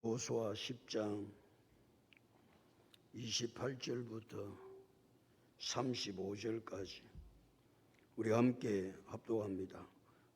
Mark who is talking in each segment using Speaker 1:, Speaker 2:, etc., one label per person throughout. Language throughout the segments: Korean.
Speaker 1: 여호수아 10장 28절부터 35절까지 우리 함께 합독합니다.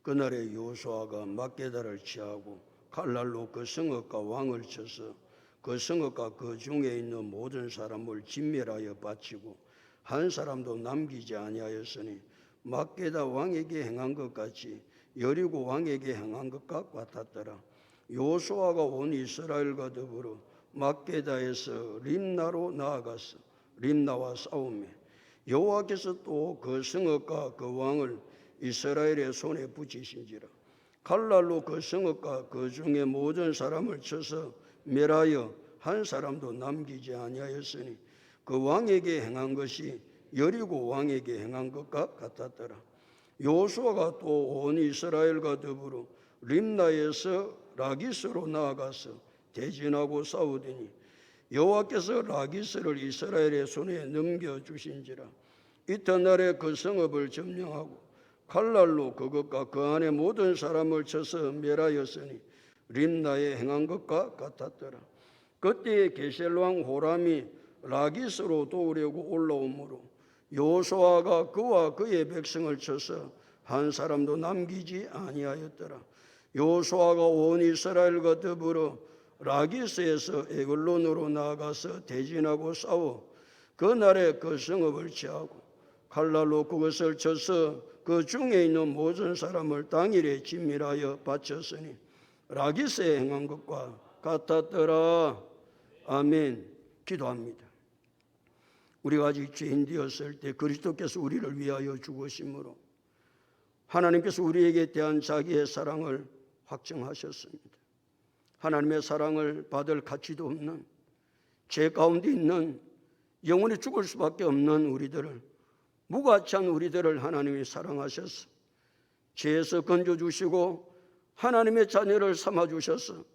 Speaker 1: 그날에 여호수아가 막게다를 취하고 칼날로 그 성읍과 왕을 쳐서 그 성읍과 그 중에 있는 모든 사람을 진멸하여 바치고 한 사람도 남기지 아니하였으니 막게다 왕에게 행한 것 같이 여리고 왕에게 행한 것과 같았더라. 여호수아가 온 이스라엘과 더불어 막게다에서 림나로 나아가서 림나와 싸우매 여호와께서 또 그 성읍과 그 왕을 이스라엘의 손에 붙이신지라. 칼날로 그 성읍과 그 중에 모든 사람을 쳐서 멸하여 한 사람도 남기지 아니하였으니 그 왕에게 행한 것이 여리고 왕에게 행한 것과 같았더라. 여호수아가 또 온 이스라엘과 더불어 림나에서 라기스로 나아가서 대진하고 싸우더니 여호와께서 라기스를 이스라엘의 손에 넘겨주신지라. 이튿날에 그 성읍을 점령하고 칼날로 그것과 그 안에 모든 사람을 쳐서 멸하였으니 림나에 행한 것과 같았더라. 그때에 게셀왕 호람이 라기스로 도우려고 올라오므로 여호수아가 그와 그의 백성을 쳐서 한 사람도 남기지 아니하였더라. 여호수아가 온 이스라엘과 더불어 라기스에서 에글론으로 나아가서 대진하고 싸워 그날에 그 성읍을 취하고 칼날로 그것을 쳐서 그 중에 있는 모든 사람을 당일에 진멸하여 바쳤으니 라기스에 행한 것과 같았더라. 아멘. 기도합니다. 우리가 아직 죄인 되었을 때 그리스도께서 우리를 위하여 죽으심으로 하나님께서 우리에게 대한 자기의 사랑을 확증하셨습니다. 하나님의 사랑을 받을 가치도 없는 죄 가운데 있는 영원히 죽을 수밖에 없는 우리들을, 무가치한 우리들을 하나님이 사랑하셔서 죄에서 건져주시고 하나님의 자녀를 삼아주셔서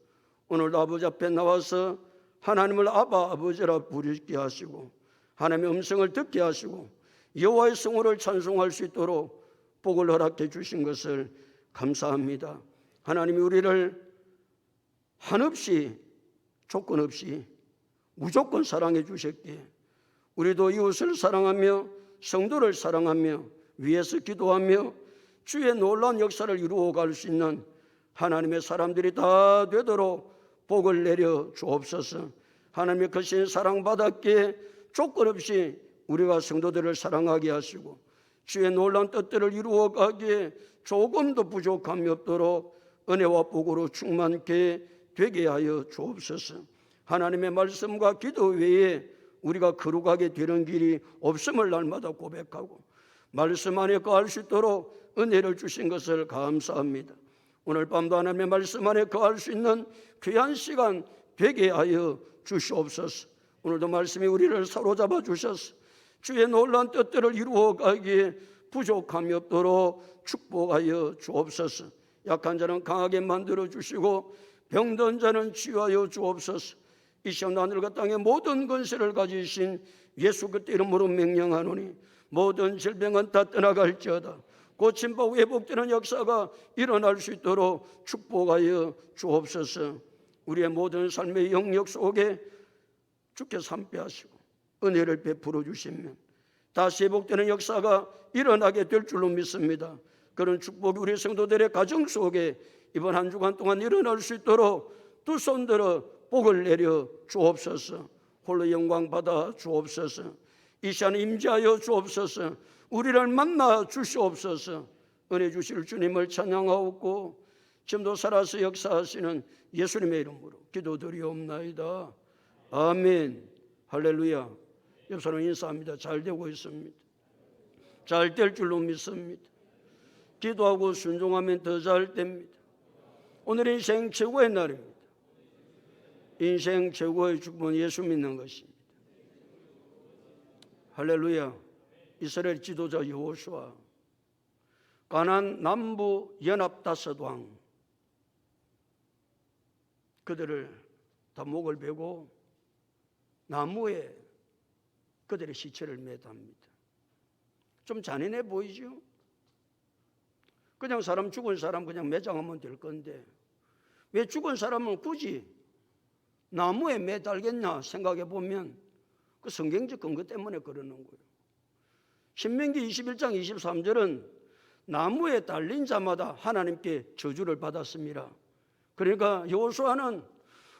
Speaker 1: 오늘도 아버지 앞에 나와서 하나님을 아바 아버지라 부르게 하시고 하나님의 음성을 듣게 하시고 여호와의 성호를 찬송할 수 있도록 복을 허락해 주신 것을 감사합니다. 하나님이 우리를 한없이 조건 없이 무조건 사랑해 주셨기에 우리도 이웃을 사랑하며 성도를 사랑하며 위에서 기도하며 주의 놀라운 역사를 이루어 갈 수 있는 하나님의 사람들이 다 되도록 복을 내려 주옵소서. 하나님의 크신 사랑받았기에 조건 없이 우리가 성도들을 사랑하게 하시고 주의 놀라운 뜻들을 이루어 가기에 조금도 부족함이 없도록 은혜와 복으로 충만케 되게 하여 주옵소서. 하나님의 말씀과 기도 외에 우리가 거룩하게 되는 길이 없음을 날마다 고백하고 말씀 안에 거할 수 있도록 은혜를 주신 것을 감사합니다. 오늘 밤도 하나님의 말씀 안에 거할 수 있는 귀한 시간 되게 하여 주시옵소서. 오늘도 말씀이 우리를 사로잡아 주셔서 주의 놀라운 뜻들을 이루어 가기에 부족함이 없도록 축복하여 주옵소서. 약한 자는 강하게 만들어 주시고 병든 자는 치유하여 주옵소서. 이 시간 하늘과 땅의 모든 권세를 가지신 예수 그리스도 이름으로 명령하노니 모든 질병은 다 떠나갈지어다. 고침받고 회복되는 역사가 일어날 수 있도록 축복하여 주옵소서. 우리의 모든 삶의 영역 속에 주께서 함께하시고 은혜를 베풀어 주시면 다시 회복되는 역사가 일어나게 될 줄로 믿습니다. 그런 축복이 우리 성도들의 가정 속에 이번 한 주간 동안 일어날 수 있도록 두 손 들어 복을 내려 주옵소서. 홀로 영광 받아 주옵소서. 이 시간 임재하여 주옵소서. 우리를 만나 주시옵소서. 은혜 주실 주님을 찬양하옵고 지금도 살아서 역사하시는 예수님의 이름으로 기도드리옵나이다. 아멘. 할렐루야. 옆 사람 인사합니다. 잘 되고 있습니다. 잘 될 줄로 믿습니다. 기도하고 순종하면 더 잘 됩니다. 오늘 인생 최고의 날입니다. 인생 최고의 축복은 예수 믿는 것입니다. 할렐루야. 이스라엘 지도자 여호수아, 가나안 남부 연합 다섯 왕, 그들을 다 목을 베고 나무에 그들의 시체를 매답니다. 좀 잔인해 보이죠? 그냥 사람 죽은 사람 그냥 매장하면 될 건데 왜 죽은 사람은 굳이 나무에 매달겠냐 생각해 보면 그 성경적 근거 때문에 그러는 거예요. 신명기 21장 23절은 나무에 달린 자마다 하나님께 저주를 받았습니다. 그러니까 여호수아는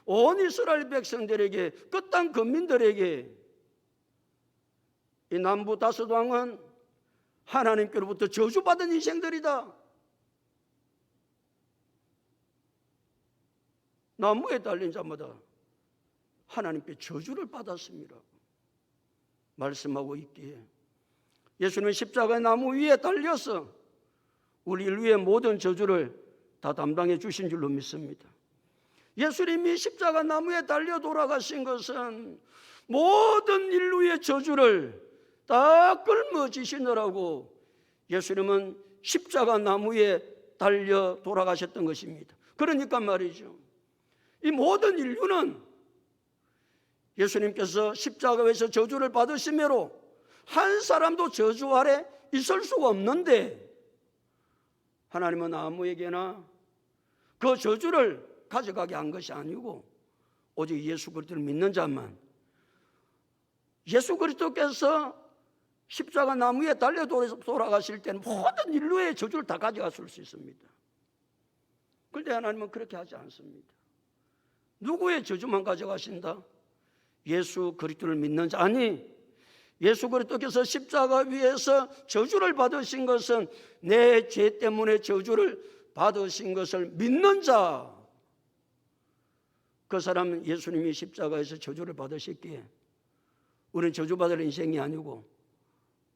Speaker 1: 온 이스라엘 백성들에게, 그 땅 거민들에게 이 남부 다섯 왕은 하나님께로부터 저주받은 인생들이다. 나무에 달린 자마다 하나님께 저주를 받았습니다. 말씀하고 있기에 예수님은 십자가의 나무 위에 달려서 우리 인류의 모든 저주를 다 담당해 주신 줄로 믿습니다. 예수님이 십자가 나무에 달려 돌아가신 것은 모든 인류의 저주를 다 끌어지시느라고 예수님은 십자가 나무에 달려 돌아가셨던 것입니다. 그러니까 말이죠, 이 모든 인류는 예수님께서 십자가에서 저주를 받으심으로 한 사람도 저주 아래 있을 수가 없는데, 하나님은 아무에게나 그 저주를 가져가게 한 것이 아니고 오직 예수 그리스도를 믿는 자만, 예수 그리스도께서 십자가 나무에 달려 돌아가실 때는 모든 인류의 저주를 다 가져갔을 수 있습니다. 그런데 하나님은 그렇게 하지 않습니다. 누구의 저주만 가져가신다? 예수 그리스도를 믿는 자. 아니, 예수 그리스도께서 십자가 위에서 저주를 받으신 것은 내 죄 때문에 저주를 받으신 것을 믿는 자, 그 사람은 예수님이 십자가에서 저주를 받으셨기에 우리는 저주받을 인생이 아니고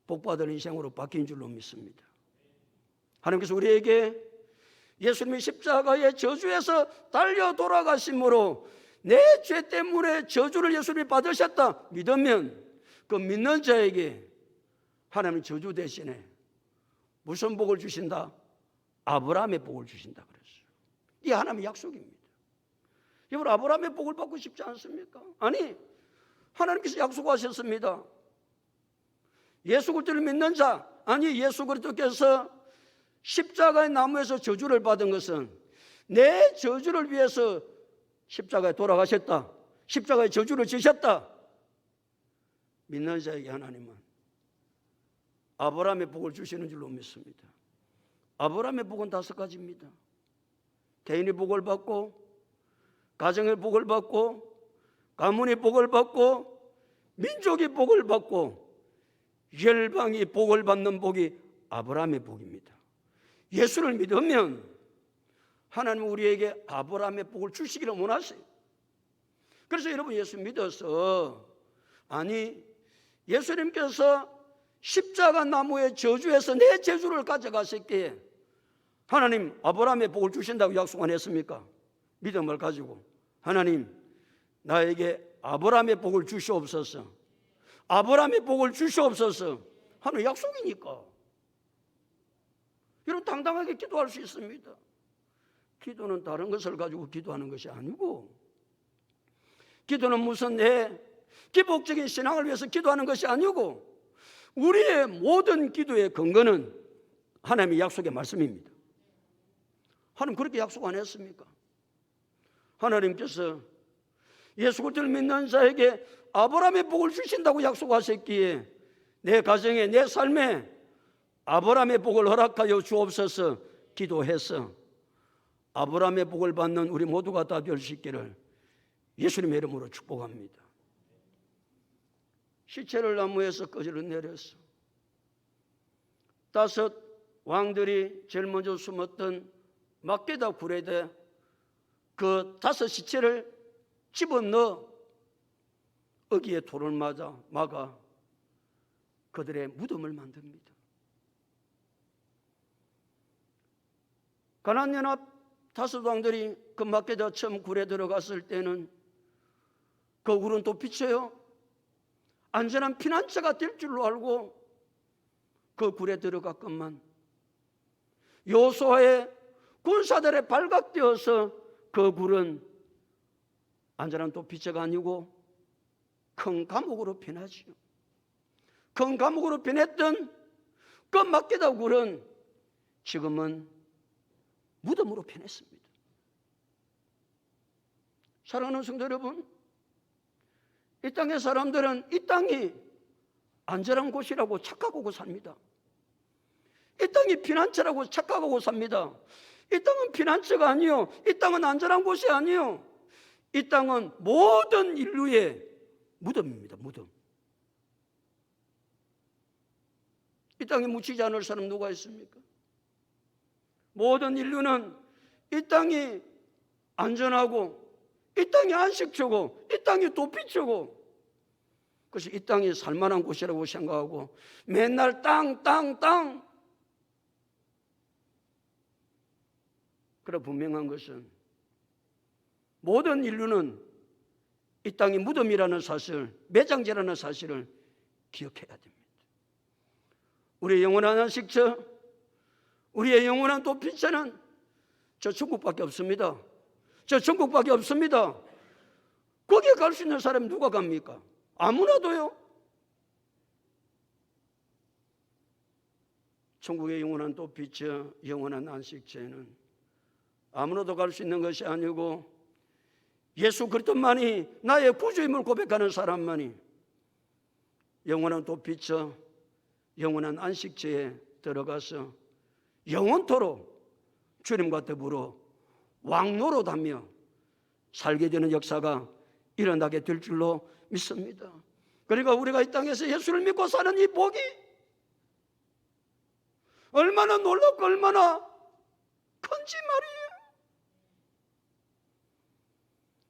Speaker 1: 복받을 인생으로 바뀐 줄로 믿습니다. 하나님께서 우리에게 예수님이 십자가의 저주에서 달려 돌아가심으로 내 죄 때문에 저주를 예수님이 받으셨다 믿으면 그 믿는 자에게 하나님은 저주 대신에 무슨 복을 주신다? 아브라함의 복을 주신다 그랬어요. 이게 하나님의 약속입니다. 여러분, 아브라함의 복을 받고 싶지 않습니까? 아니, 하나님께서 약속하셨습니다. 예수 그리스도를 믿는 자, 아니 예수 그리스도께서 십자가의 나무에서 저주를 받은 것은 내 저주를 위해서 십자가에 돌아가셨다, 십자가에 저주를 지셨다 믿는 자에게 하나님은 아브라함의 복을 주시는 줄로 믿습니다. 아브라함의 복은 5가지입니다. 개인의 복을 받고, 가정의 복을 받고, 가문의 복을 받고, 민족의 복을 받고, 열방이 복을 받는 복이 아브라함의 복입니다. 예수를 믿으면 하나님은 우리에게 아브라함의 복을 주시기를 원하세요. 그래서 여러분, 예수 믿어서, 아니 예수님께서 십자가 나무의 저주에서 내 저주를 가져가셨기에 하나님 아브라함의 복을 주신다고 약속 안 했습니까? 믿음을 가지고 하나님 나에게 아브라함의 복을 주시옵소서, 아브라함의 복을 주시옵소서 하는 약속이니까 여러분 당당하게 기도할 수 있습니다. 기도는 다른 것을 가지고 기도하는 것이 아니고, 기도는 무슨 내 기복적인 신앙을 위해서 기도하는 것이 아니고, 우리의 모든 기도의 근거는 하나님의 약속의 말씀입니다. 하나님 그렇게 약속 안 했습니까? 하나님께서 예수 그리스도를 믿는 자에게 아브라함의 복을 주신다고 약속하셨기에 내 가정에, 내 삶에 아브라함의 복을 허락하여 주옵소서 기도해서 아브라함의 복을 받는 우리 모두가 다 될 수 있기를 예수님의 이름으로 축복합니다. 시체를 나무에서 꺼지러 내렸어. 5 왕들이 제일 먼저 숨었던 막게다 굴에다 그 5 시체를 집어넣어 어기에 돌을 막아 그들의 무덤을 만듭니다. 가나안 연합 5 왕들이 그 막게다 처음 굴에 들어갔을 때는 그 굴은 또 비쳐요. 안전한 피난처가 될 줄로 알고 그 굴에 들어갔건만 여호수아의 군사들에 발각되어서 그 굴은 안전한 도피처가 아니고 큰 감옥으로 변하지요. 큰 감옥으로 변했던 그 막게다 굴은 지금은 무덤으로 변했습니다. 사랑하는 성도 여러분, 이 땅의 사람들은 이 땅이 안전한 곳이라고 착각하고 삽니다. 이 땅이 피난처라고 착각하고 삽니다. 이 땅은 피난처가 아니요, 이 땅은 안전한 곳이 아니요, 이 땅은 모든 인류의 무덤입니다. 무덤. 이 땅에 묻히지 않을 사람 누가 있습니까? 모든 인류는 이 땅이 안전하고, 이 땅이 안식처고, 이 땅이 도피처고, 그래서 이 땅이 살만한 곳이라고 생각하고 맨날 땅. 그러나 분명한 것은 모든 인류는 이 땅이 무덤이라는 사실, 매장지라는 사실을 기억해야 됩니다. 우리의 영원한 안식처, 우리의 영원한 도피처는 저 천국밖에 없습니다. 저 천국밖에 없습니다. 거기에 갈 수 있는 사람이 누가 갑니까? 아무나도요. 천국의 영원한 도피처, 영원한 안식처에는 아무나도 갈 수 있는 것이 아니고 예수 그리스도만이 나의 구주임을 고백하는 사람만이 영원한 도피처, 영원한 안식처에 들어가서 영원토록 주님과 더불어 왕노릇하며 살게 되는 역사가 일어나게 될 줄로 믿습니다. 그러니까 우리가 이 땅에서 예수를 믿고 사는 이 복이 얼마나 놀랍고 얼마나 큰지 말이에요.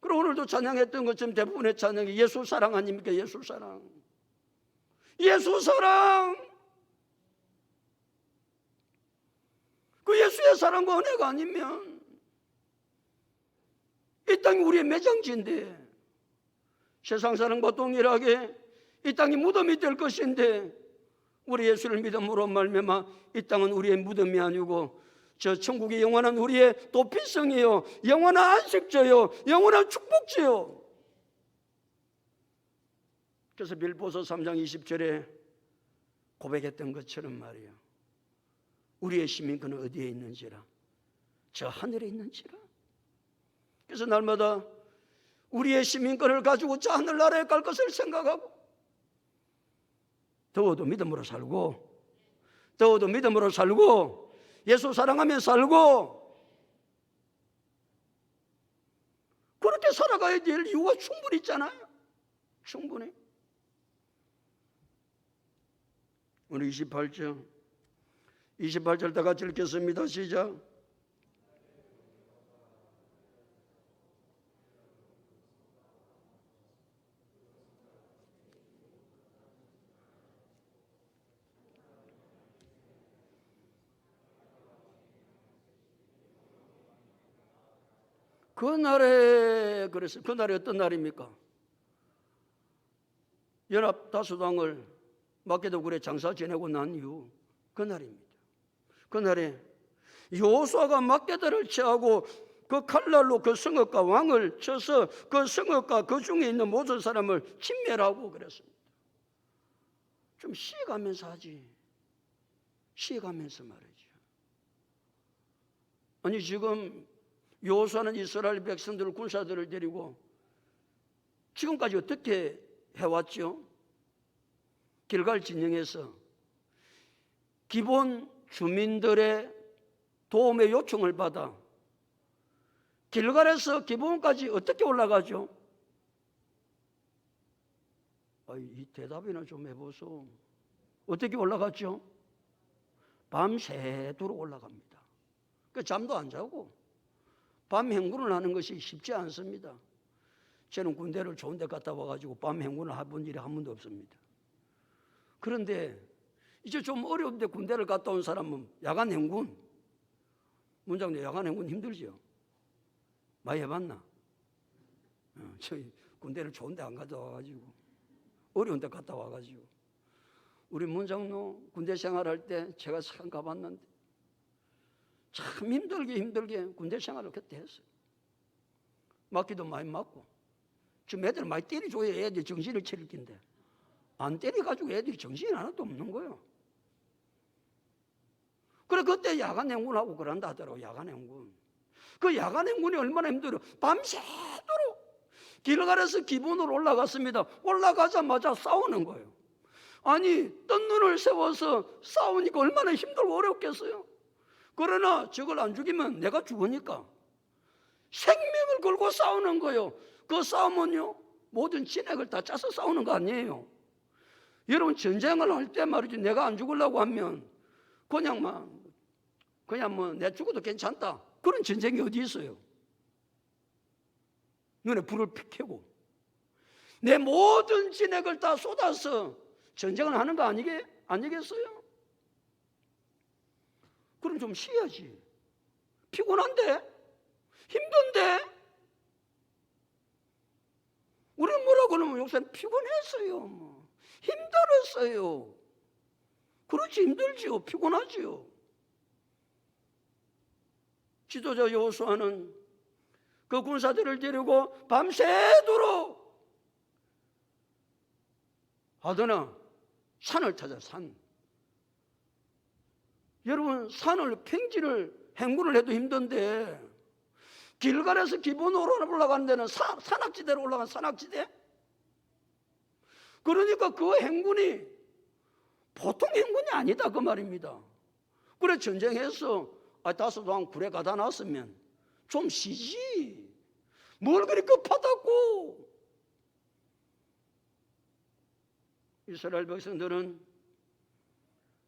Speaker 1: 그리고 오늘도 찬양했던 것처럼 대부분의 찬양이 예수 사랑 아닙니까? 예수 사랑. 예수 사랑. 그 예수의 사랑과 은혜가 아니면 이 땅이 우리의 매장지인데, 세상 사람과 동일하게 이 땅이 무덤이 될 것인데, 우리 예수를 믿음으로 말미암아 이 땅은 우리의 무덤이 아니고 저 천국이 영원한 우리의 도피성이요, 영원한 안식처요, 영원한 축복처요. 그래서 빌보서 3장 20절에 고백했던 것처럼 말이에요. 우리의 시민권은 어디에 있는지라? 저 하늘에 있는지라. 그래서 날마다 우리의 시민권을 가지고 저 하늘나라에 갈 것을 생각하고, 더워도 믿음으로 살고, 더워도 믿음으로 살고, 예수 사랑하며 살고, 그렇게 살아가야 될 이유가 충분히 있잖아요. 충분히. 오늘 28절 다 같이 읽겠습니다. 시작. 그날에, 그래서 그날이 어떤 날입니까? 연합다수당을 마게도굴에 장사 지내고 난 이후 그날입니다. 그날에 여호수아가 막게다를 취하고 그 칼날로 그 성읍과 왕을 쳐서 그 성읍과 그 중에 있는 모든 사람을 진멸하고 그랬습니다. 좀 쉬어가면서 하지. 쉬어가면서 말이죠. 아니 지금 여호수아는 이스라엘 백성들, 군사들을 데리고 지금까지 어떻게 해왔죠? 길갈 진영에서 기본 주민들의 도움의 요청을 받아 길갈에서 기본까지 어떻게 올라가죠? 이 대답이나 좀 해보소. 어떻게 올라갔죠? 밤새도록 올라갑니다. 그 잠도 안 자고 밤 행군을 하는 것이 쉽지 않습니다. 저는 군대를 좋은 데 갔다 와가지고 밤 행군을 해본 일이 한 번도 없습니다. 그런데 이제 좀 어려운데 군대를 갔다 온 사람은 야간 행군, 문장님 야간 행군 힘들죠? 많이 해봤나? 저희 군대를 좋은 데 안 갔다 와가지고 어려운 데 갔다 와가지고 우리 문장로 군대 생활할 때 제가 참 가봤는데 참 힘들게 군대 생활을 그때 했어요. 맞기도 많이 맞고 지금 애들 많이 때려줘야 애들이 정신을 차릴 텐데 안 때려가지고 애들이 정신이 하나도 없는 거예요. 그래 그때 야간 행군하고 그런다 하더라고. 야간 행군. 그 야간 행군이 얼마나 힘들어. 밤새도록 길갈에서 기본으로 올라갔습니다. 올라가자마자 싸우는 거예요. 아니, 뜬 눈을 세워서 싸우니까 얼마나 힘들고 어렵겠어요. 그러나 저걸 안 죽이면 내가 죽으니까 생명을 걸고 싸우는 거예요. 그 싸움은요, 모든 진액을 다 짜서 싸우는 거 아니에요. 여러분, 전쟁을 할 때 말이죠, 내가 안 죽으려고 하면 그냥 뭐 내 죽어도 괜찮다, 그런 전쟁이 어디 있어요? 눈에 불을 픽 켜고 내 모든 진액을 다 쏟아서 전쟁을 하는 거 아니겠어요? 그럼 좀 쉬어야지. 피곤한데? 힘든데? 우리는 뭐라고 그러면 목사님 피곤했어요, 힘들었어요. 그렇지, 힘들지요, 피곤하지요. 지도자 여호수아는 그 군사들을 데리고 밤새도록 하더나 산을 찾아. 산. 여러분, 산을 평지를 행군을 해도 힘든데 길갈에서 기본으로 올라가는 데는 산악지대로 올라간 산악지대. 그러니까 그 행군이 보통 행군이 아니다 그 말입니다. 그래, 전쟁해서 다소도한 굴에 가다 놨으면 좀 쉬지, 뭘 그리 급하다고. 이스라엘 백성들은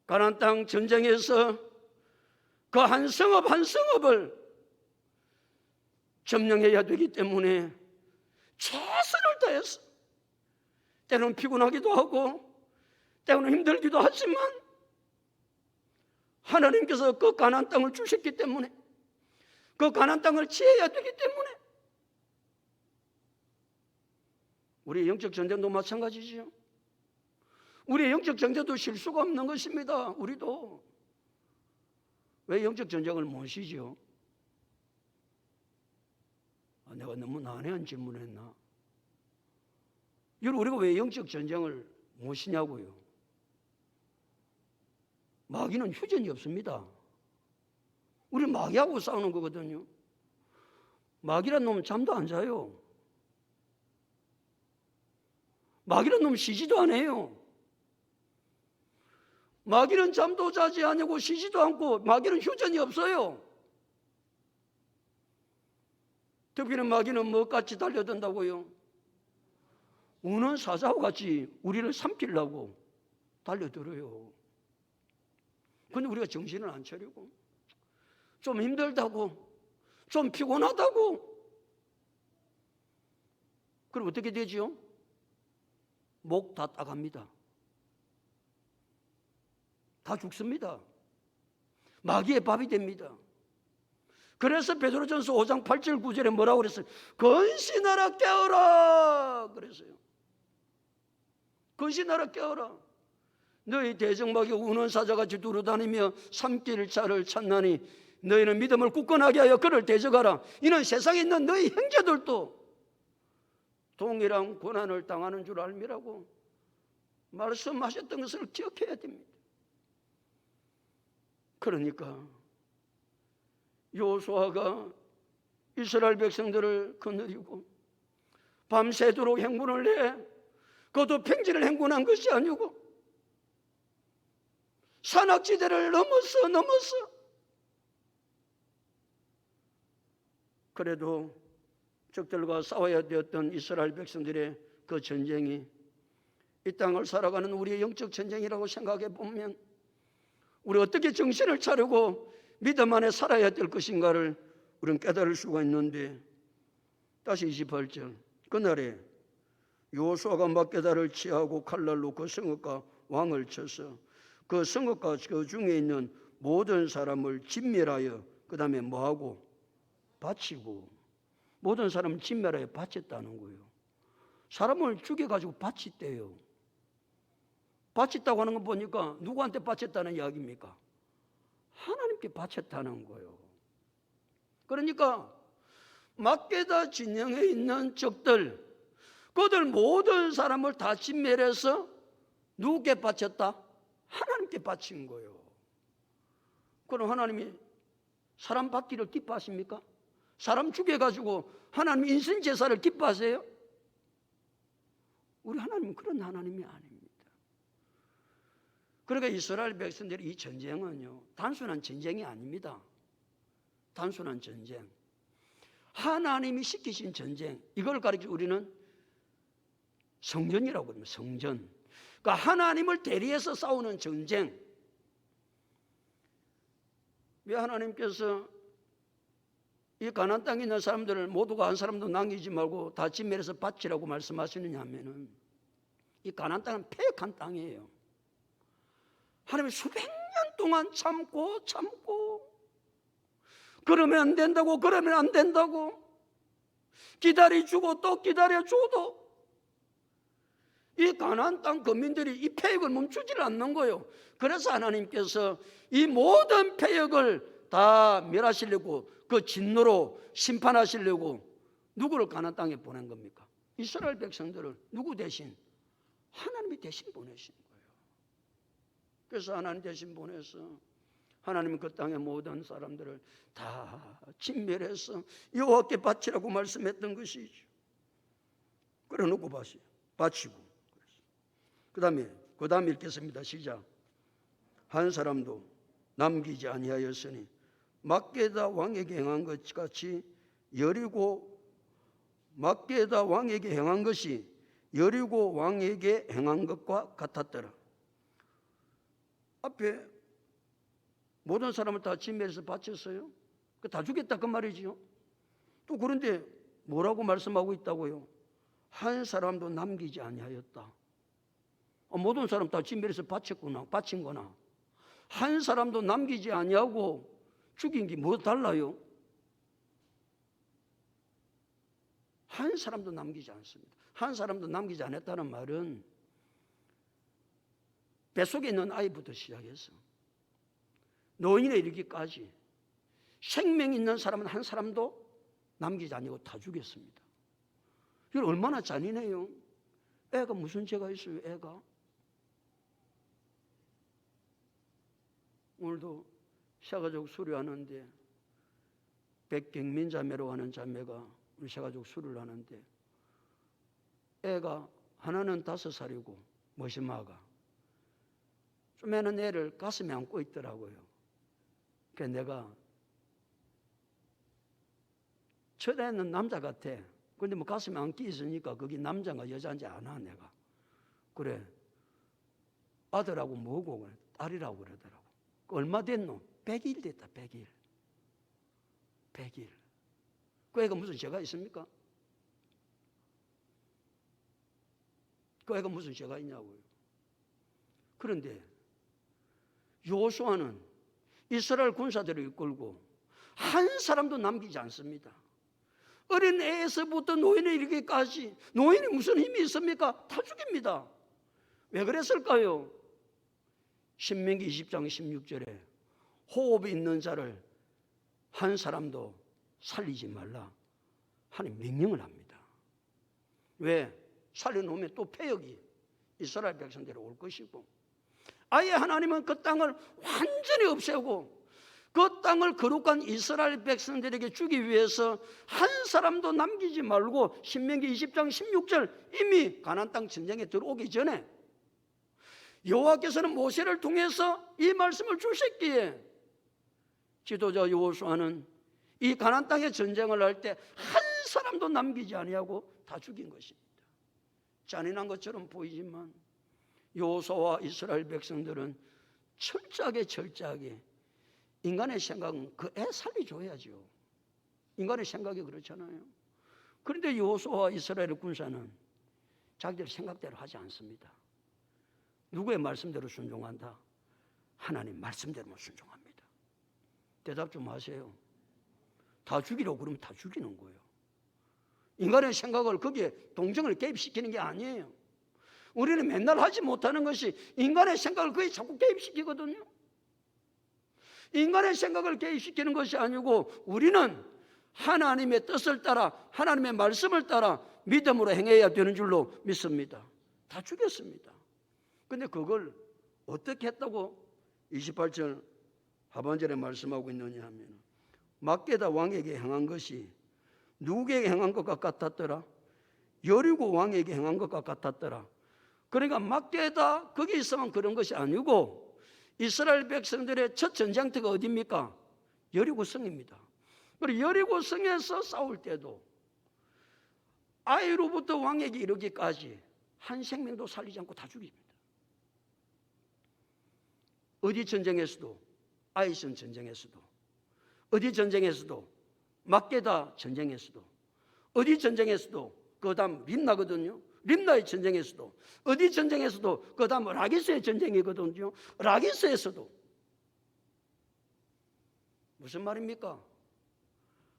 Speaker 1: 가나안 땅 전쟁에서 그 한 성읍 한 성읍을 점령해야 되기 때문에 최선을 다했어. 때로는 피곤하기도 하고 때로는 힘들기도 하지만 하나님께서 그 가나안 땅을 주셨기 때문에, 그 가나안 땅을 지어야 되기 때문에, 우리의 영적 전쟁도 마찬가지지요. 우리의 영적 전쟁도 쉴 수가 없는 것입니다. 우리도 왜 영적 전쟁을 못 쉬죠? 내가 너무 난해한 질문을 했나? 여러분, 우리가 왜 영적 전쟁을 못 쉬냐고요? 마귀는 휴전이 없습니다. 우리 마귀하고 싸우는 거거든요. 마귀란 놈은 잠도 안 자요. 마귀란 놈은 쉬지도 않아요. 마귀는 잠도 자지 않고 쉬지도 않고 마귀는 휴전이 없어요. 특히는 마귀는 뭐같이 달려든다고요? 우는 사자와 같이 우리를 삼키려고 달려들어요. 근데 우리가 정신을 안 차리고 좀 힘들다고, 좀 피곤하다고, 그럼 어떻게 되지요? 목 다 따갑니다. 다 죽습니다. 마귀의 밥이 됩니다. 그래서 베드로전서 5장 8절 9절에 뭐라고 그랬어요? 근신하라 깨어라 그랬어요. 근신하라 깨어라. 너희 대적마귀 우는 사자같이 두루다니며 삼킬 자를 찾나니 너희는 믿음을 굳건하게 하여 그를 대적하라. 이는 세상에 있는 너희 형제들도 동일한 고난을 당하는 줄 알미라고 말씀하셨던 것을 기억해야 됩니다. 그러니까 여호수아가 이스라엘 백성들을 거느리고 밤새도록 행군을 해, 그것도 평지를 행군한 것이 아니고 산악지대를 넘어서 그래도 적들과 싸워야 되었던 이스라엘 백성들의 그 전쟁이 이 땅을 살아가는 우리의 영적 전쟁이라고 생각해 보면 우리 어떻게 정신을 차리고 믿음 안에 살아야 될 것인가를 우리는 깨달을 수가 있는데, 다시 28절. 그날에 여호수아가 막게다를 치하고 칼날로 그 성읍과 왕을 쳐서 그 성읍과 그 중에 있는 모든 사람을 진멸하여, 그 다음에 뭐하고? 바치고. 모든 사람을 진멸하여 바쳤다는 거예요. 사람을 죽여가지고 바쳤대요. 바쳤다고 하는 거 보니까 누구한테 바쳤다는 이야기입니까? 하나님께 바쳤다는 거예요. 그러니까 막게다 진영에 있는 적들, 그들 모든 사람을 다 진멸해서 누구께 바쳤다? 하나님께 바친 거예요. 그럼 하나님이 사람 받기를 기뻐하십니까? 사람 죽여가지고 하나님 인신 제사를 기뻐하세요? 우리 하나님은 그런 하나님이 아닙니다. 그러니까 이스라엘 백성들의 이 전쟁은요, 단순한 전쟁이 아닙니다. 단순한 전쟁. 하나님이 시키신 전쟁, 이걸 가리켜 우리는 성전이라고 합니다. 성전. 그러니까 하나님을 대리해서 싸우는 전쟁. 왜 하나님께서 이 가나안 땅에 있는 사람들을 모두가 한 사람도 남기지 말고 다 진멸해서 바치라고 말씀하시느냐 하면은, 이 가나안 땅은 패역한 땅이에요. 하나님이 수백 년 동안 참고 그러면 안 된다고, 그러면 안 된다고 기다려주고 또 기다려줘도 이 가나안 땅 거민들이 이 패역을 멈추지를 않는 거예요. 그래서 하나님께서 이 모든 패역을 다 멸하시려고, 그 진노로 심판하시려고 누구를 가나안 땅에 보낸 겁니까? 이스라엘 백성들을 누구 대신? 하나님이 대신 보내신 거예요. 그래서 하나님 대신 보내서 하나님은 그 땅의 모든 사람들을 다 진멸해서 여호와께 바치라고 말씀했던 것이죠. 그래놓고 바치고. 그 다음에 읽겠습니다. 시작. 한 사람도 남기지 아니하였으니 막게다 왕에게 행한 것 같이 막게다 왕에게 행한 것이 여리고 왕에게 행한 것과 같았더라. 앞에 모든 사람을 다 진멸해서 바쳤어요. 다 죽였다 그 말이지요. 또 그런데 뭐라고 말씀하고 있다고요? 한 사람도 남기지 아니하였다. 모든 사람 다 진멸해서 바친 거나 한 사람도 남기지 아니하고 죽인 게 뭐 달라요? 한 사람도 남기지 않습니다. 한 사람도 남기지 않았다는 말은 뱃속에 있는 아이부터 시작해서 노인에 이르기까지 생명 있는 사람은 한 사람도 남기지 아니고 다 죽였습니다. 이건 얼마나 잔인해요. 애가 무슨 죄가 있어요? 애가 오늘도 새가족 수료하는데 백경민 자매로 하는 자매가 우리 새가족 수료를 하는데 애가 하나는 5살이고 머시마가 좀에는 애를 가슴에 안고 있더라고요. 그래서 내가 첫애는 남자 같아. 근데 뭐 가슴에 안기 있으니까 그게 남자인가 여자인지 아나 내가. 그래 아들하고 뭐고 딸이라고 그러더라고. 얼마 됐노? 100일 됐다. 100일. 그 애가 무슨 죄가 있습니까? 그 애가 무슨 죄가 있냐고요. 그런데 여호수아는 이스라엘 군사들을 이끌고 한 사람도 남기지 않습니다. 어린 애에서부터 노인에 이르기까지. 노인이 무슨 힘이 있습니까? 다 죽입니다. 왜 그랬을까요? 신명기 20장 16절에 호흡이 있는 자를 한 사람도 살리지 말라 하는 명령을 합니다. 왜? 살려놓으면 또 패역이 이스라엘 백성들에 올 것이고, 아예 하나님은 그 땅을 완전히 없애고 그 땅을 거룩한 이스라엘 백성들에게 주기 위해서 한 사람도 남기지 말고 신명기 20장 16절 이미 가나안 땅 전쟁에 들어오기 전에 여호와께서는 모세를 통해서 이 말씀을 주셨기에 지도자 여호수아는 이 가나안 땅의 전쟁을 할 때 한 사람도 남기지 아니하고 다 죽인 것입니다. 잔인한 것처럼 보이지만 여호수아와 이스라엘 백성들은 철저하게 인간의 생각은 그 애 살려줘야죠. 인간의 생각이 그렇잖아요. 그런데 여호수아와 이스라엘 군사는 자기들 생각대로 하지 않습니다. 누구의 말씀대로 순종한다? 하나님 말씀대로만 순종합니다. 대답 좀 하세요. 다 죽이려고 그러면 다 죽이는 거예요. 인간의 생각을 거기에 동정을 개입시키는 게 아니에요. 우리는 맨날 하지 못하는 것이 인간의 생각을 거기에 자꾸 개입시키거든요. 인간의 생각을 개입시키는 것이 아니고 우리는 하나님의 뜻을 따라 하나님의 말씀을 따라 믿음으로 행해야 되는 줄로 믿습니다. 다 죽였습니다. 근데 그걸 어떻게 했다고 28절 하반절에 말씀하고 있느냐 하면 막게다 왕에게 행한 것이 누구에게 행한 것과 같았더라? 여리고 왕에게 행한 것과 같았더라. 그러니까 막게다 거기 있으면 그런 것이 아니고 이스라엘 백성들의 첫 전쟁터가 어디입니까? 여리고성입니다. 그리고 여리고성에서 싸울 때도 아이로부터 왕에게 이르기까지 한 생명도 살리지 않고 다 죽입니다. 어디 전쟁에서도, 아이선 전쟁에서도, 어디 전쟁에서도, 막게다 전쟁에서도, 어디 전쟁에서도, 그 다음 림나거든요. 림나의 전쟁에서도, 어디 전쟁에서도, 그 다음 라기스의 전쟁이거든요. 라기스에서도. 무슨 말입니까?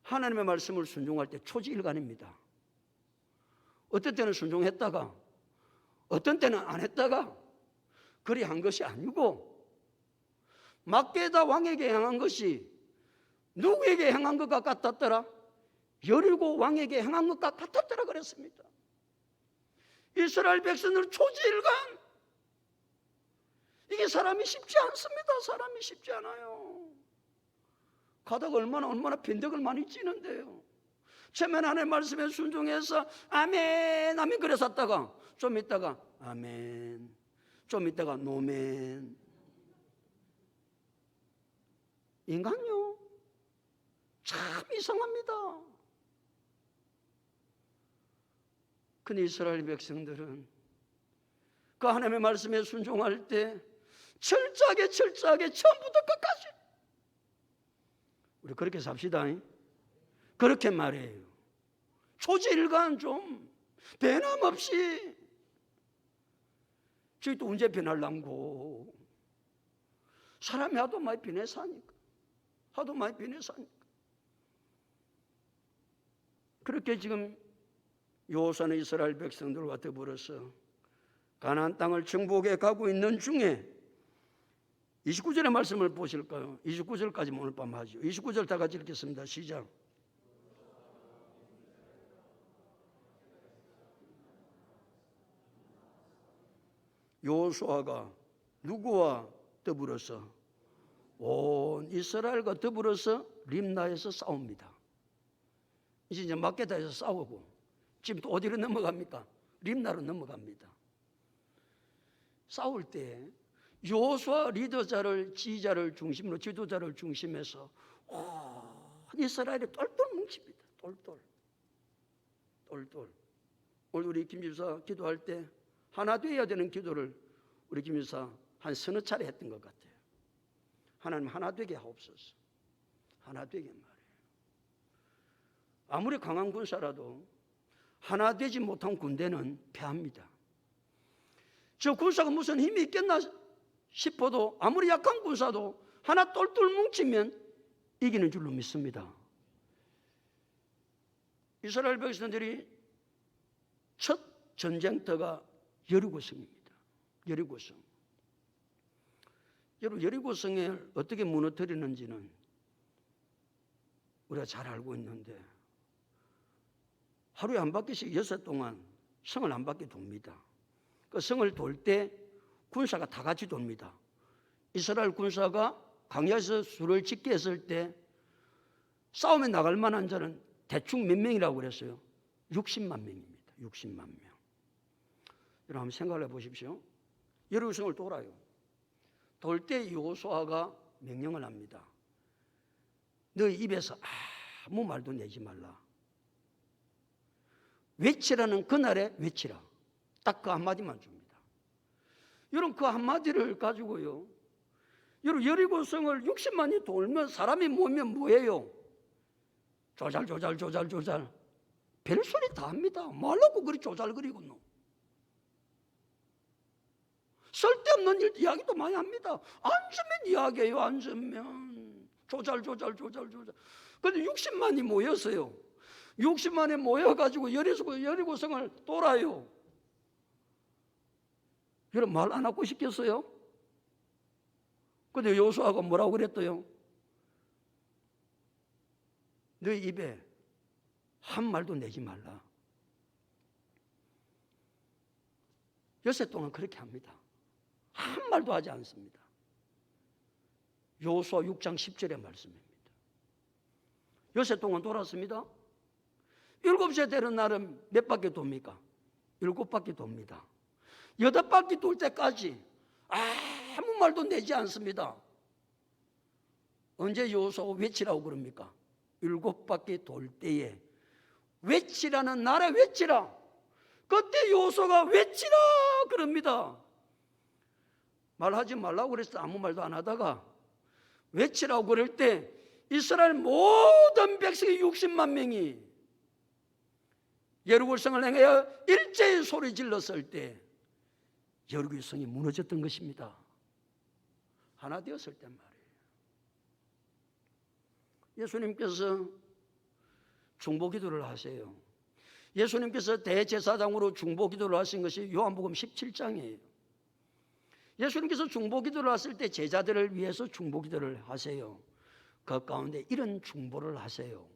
Speaker 1: 하나님의 말씀을 순종할 때 초지일관입니다. 어떤 때는 순종했다가 어떤 때는 안 했다가 그리 한 것이 아니고 막게다 왕에게 행한 것이 누구에게 행한 것과 같았더라? 여리고 왕에게 행한 것과 같았더라 그랬습니다. 이스라엘 백성들 초지일관, 이게 사람이 쉽지 않습니다. 사람이 쉽지 않아요. 가다가 얼마나 빈덕을 많이 찌는데요. 처음엔 하나님의 말씀에 순종해서 아멘 아멘 그래 샀다가 좀 있다가 아멘, 좀 있다가 노멘. 인간요 참 이상합니다. 근데 이스라엘 백성들은 그 하나님의 말씀에 순종할 때 철저하게 처음부터 끝까지 우리 그렇게 삽시다. 그렇게 말해요. 초지일관 좀 변함없이. 저희 또 언제 변할랑고. 사람이 하도 많이 변해 사니까. 하도 많이 변해 사니까. 그렇게 지금 여호수아는 이스라엘 백성들과 더불어서 가나안 땅을 정복해 가고 있는 중에 29절의 말씀을 보실까요? 29절까지 오늘 밤 하죠. 29절 다 같이 읽겠습니다. 시작. 여호수아가 누구와 더불어서? 온 이스라엘과 더불어서 림나에서 싸웁니다. 이제 막게다에서 싸우고 지금 또 어디로 넘어갑니까? 림나로 넘어갑니다. 싸울 때 여호수아 리더자를, 지휘자를 중심으로, 지도자를 중심해서 이스라엘이 똘똘 뭉칩니다. 똘똘. 오늘 우리 김 집사 기도할 때 하나 되어야 되는 기도를 우리 김 집사 한 서너 차례 했던 것 같아요. 하나님 하나 되게 하옵소서. 하나 되게 말이에요. 아무리 강한 군사라도 하나 되지 못한 군대는 패합니다. 저 군사가 무슨 힘이 있겠나 싶어도 아무리 약한 군사도 하나 똘똘 뭉치면 이기는 줄로 믿습니다. 이스라엘 백성들이 첫 전쟁터가 여리고성입니다. 여리고성. 여러분, 여리고성을 어떻게 무너뜨리는지는 우리가 잘 알고 있는데 하루에 한 바퀴씩 6일 동안 성을 한 바퀴 돕니다. 그 성을 돌 때 군사가 다 같이 돕니다. 이스라엘 군사가 광야에서 수를 짓게 했을 때 싸움에 나갈 만한 자는 대충 몇 명이라고 그랬어요? 60만 명입니다. 60만 명. 여러분 한번 생각을 해보십시오. 여리고성을 돌아요. 돌 때 여호수아가 명령을 합니다. 너희 입에서 아무 말도 내지 말라. 외치라는 그날에 외치라. 딱 그 한마디만 줍니다. 여러분 그 한마디를 가지고요. 여러분 여리고성을 60만이 돌면 사람이 모이면 뭐예요? 조잘. 별소리 다 합니다. 말라고 그리 조잘거리고 쓸데없는 일 이야기도 많이 합니다. 앉으면 이야기해요. 앉으면 조잘. 그런데 60만이 모였어요. 60만이 모여가지고 여리고성을 돌아요. 여러분 말 안 하고 싶겠어요? 근데 여호수아가 뭐라고 그랬어요? 너희 입에 한 말도 내지 말라. 6일 동안 그렇게 합니다. 한 말도 하지 않습니다. 여호수아 6장 10절의 말씀입니다. 6일 동안 돌았습니다. 7시에 되는 날은 몇 바퀴 돕니까? 7바퀴 돕니다. 8바퀴 돌 때까지 아무 말도 내지 않습니다. 언제 여호수아가 외치라고 그럽니까? 7바퀴 돌 때에 외치라는 날에 외치라. 그때 여호수아가 외치라 그럽니다. 말하지 말라고 그래서 아무 말도 안 하다가 외치라고 그럴 때 이스라엘 모든 백성이 60만 명이 여리고 성을 향하여 일제히 소리 질렀을 때 여리고 성이 무너졌던 것입니다. 하나 되었을 때 말이에요. 예수님께서 중보기도를 하세요. 예수님께서 대제사장으로 중보기도를 하신 것이 요한복음 17장이에요. 예수님께서 중보기도를 하실 때 제자들을 위해서 중보기도를 하세요. 그 가운데 이런 중보를 하세요.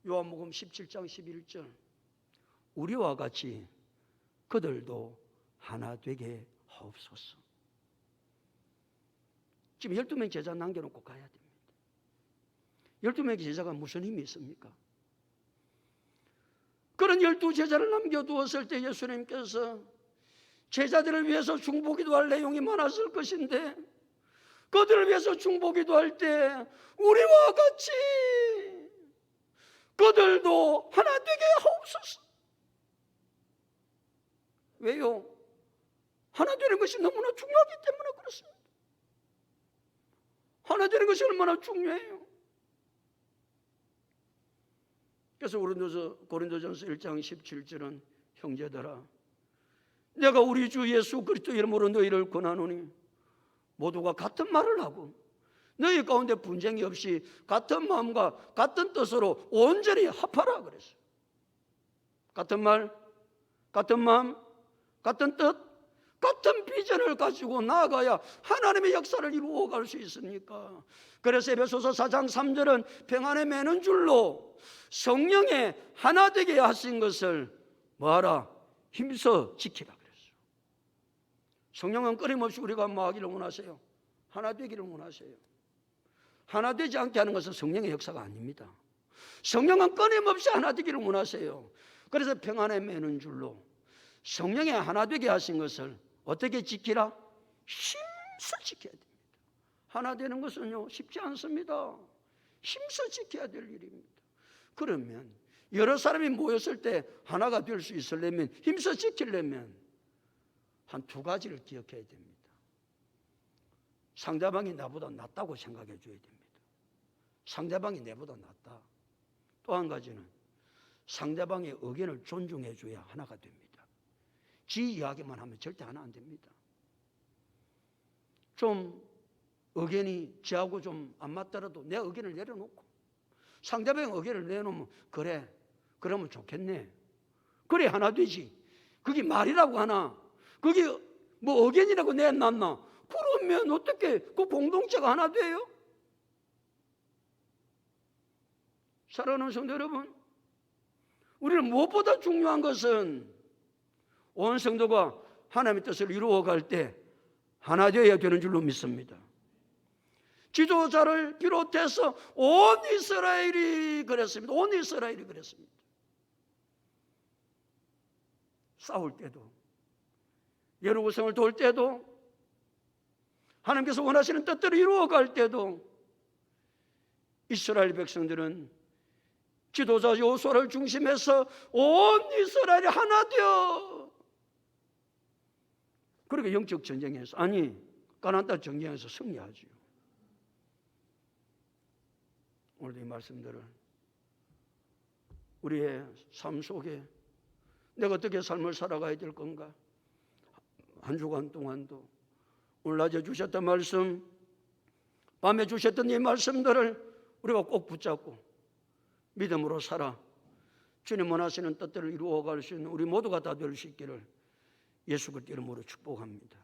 Speaker 1: 요한복음 17장 11절 우리와 같이 그들도 하나 되게 하옵소서. 지금 12명 제자 남겨놓고 가야 됩니다. 12명의 제자가 무슨 힘이 있습니까? 그런 12제자를 남겨두었을 때 예수님께서 제자들을 위해서 중보기도할 내용이 많았을 것인데 그들을 위해서 중보기도할 때 우리와 같이 그들도 하나 되게 하옵소서. 왜요? 하나 되는 것이 너무나 중요하기 때문에 그렇습니다. 하나 되는 것이 얼마나 중요해요. 그래서 고린도전서 1장 17절은 형제들아 내가 우리 주 예수 그리스도 이름으로 너희를 권하노니 모두가 같은 말을 하고 너희 가운데 분쟁이 없이 같은 마음과 같은 뜻으로 온전히 합하라 그랬어요. 같은 말, 같은 마음, 같은 뜻, 같은 비전을 가지고 나아가야 하나님의 역사를 이루어갈 수 있으니까. 그래서 에베소서 4장 3절은 평안에 매는 줄로 성령의 하나 되게 하신 것을 뭐하라? 힘써 지키라 그랬어요. 성령은 끊임없이 우리가 뭐하기를 원하세요? 하나 되기를 원하세요. 하나 되지 않게 하는 것은 성령의 역사가 아닙니다. 성령은 끊임없이 하나 되기를 원하세요. 그래서 평안에 매는 줄로 성령의 하나 되게 하신 것을 어떻게 지키라? 힘써 지켜야 됩니다. 하나 되는 것은요 쉽지 않습니다. 힘써 지켜야 될 일입니다. 그러면 여러 사람이 모였을 때 하나가 될 수 있으려면 힘써 지키려면 한 2가지를 기억해야 됩니다. 상대방이 나보다 낫다고 생각해 줘야 됩니다. 상대방이 내보다 낫다. 또 한 가지는 상대방의 의견을 존중해 줘야 하나가 됩니다. 지 이야기만 하면 절대 하나 안 됩니다. 좀 의견이 지하고 좀 안 맞더라도 내 의견을 내려놓고 상대방의 의견을 내놓으면 그래 그러면 좋겠네. 그래 하나 되지. 그게 말이라고 하나 그게 뭐 의견이라고 내놨나 그러면 어떻게 그 공동체가 하나 돼요? 사랑하는 성도 여러분, 우리는 무엇보다 중요한 것은 온 성도가 하나님의 뜻을 이루어갈 때 하나 되어야 되는 줄로 믿습니다. 지도자를 비롯해서 온 이스라엘이 그랬습니다. 온 이스라엘이 그랬습니다. 싸울 때도 여리고성을 돌 때도 하나님께서 원하시는 뜻대로 이루어갈 때도 이스라엘 백성들은 지도자 여호수아를 중심해서 온 이스라엘이 하나 되어 그렇게 영적 전쟁에서 가나안 땅 전쟁에서 승리하지요. 오늘도 이 말씀들을 우리의 삶 속에 내가 어떻게 삶을 살아가야 될 건가? 한 주간 동안도 오늘 낮에 주셨던 말씀, 밤에 주셨던 이 말씀들을 우리가 꼭 붙잡고 믿음으로 살아 주님 원하시는 뜻들을 이루어갈 수 있는 우리 모두가 다 될 수 있기를 예수 그리스도 이름으로 축복합니다.